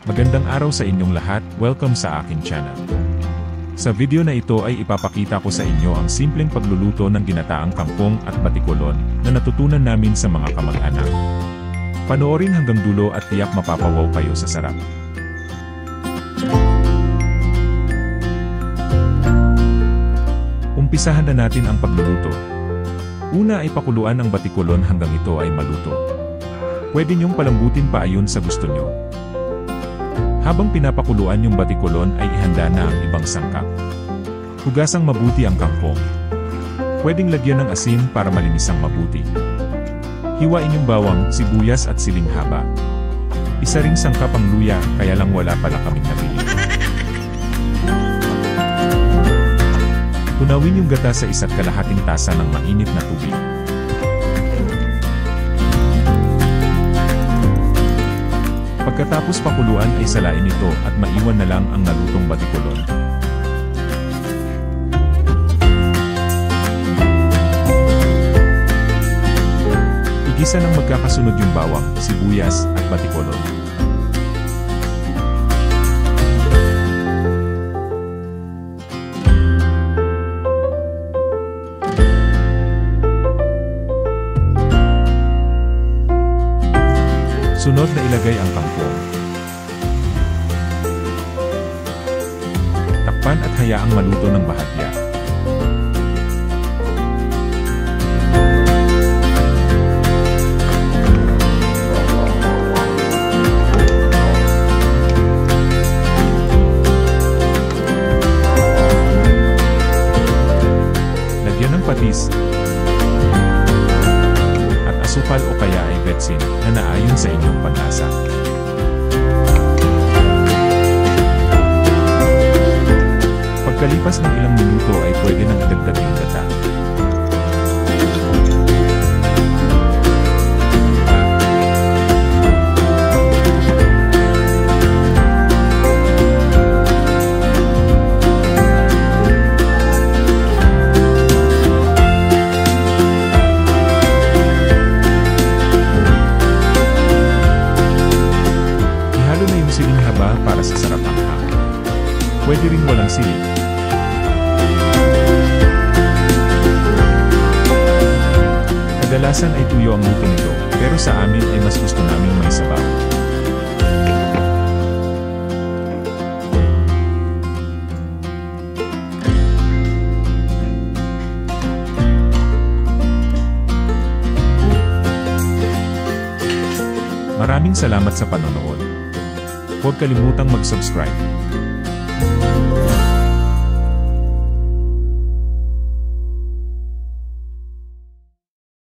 Magandang araw sa inyong lahat, welcome sa aking channel. Sa video na ito ay ipapakita ko sa inyo ang simpleng pagluluto ng ginataang kangkong at batikulon na natutunan namin sa mga kamag-anak. Panoorin hanggang dulo at tiyak mapapawaw kayo sa sarap. Umpisahan na natin ang pagluluto. Una ay pakuluan ang batikulon hanggang ito ay maluto. Pwede niyong palambutin pa ayon sa gusto niyo. Habang pinapakuluan yung batikulon ay ihanda na ang ibang sangkap. Hugasang mabuti ang kangkong. Pwedeng lagyan ng asin para malinisang mabuti. Hiwain yung bawang, sibuyas at siling haba. Isa ring sangkap ang luya, kaya lang wala pala kaming nabili. Tunawin yung gata sa 1 kalahating tasa ng mainit na tubig. Pagkatapos pakuluan ay salain ito at maiwan na lang ang nalutong batikulon. Igisa ng magkakasunod yung bawang, sibuyas at batikulon. Sunod na ilagay ang kangkong. Takpan at hayaang maluto ng bahagya. Lagyan ng patis at asukal o kaya ay betsin na naayon sa inyong panlasa. Pagkalipas ng ilang minuto ay pwede nang idagdag yung gata. Siling haba para sa sarap anghang. Pwede rin walang sili. Kadalasan ay tuyo ang luto nito, pero sa amin ay mas gusto naming may sabaw. Maraming salamat sa panonood. Huwag kalimutang mag-subscribe.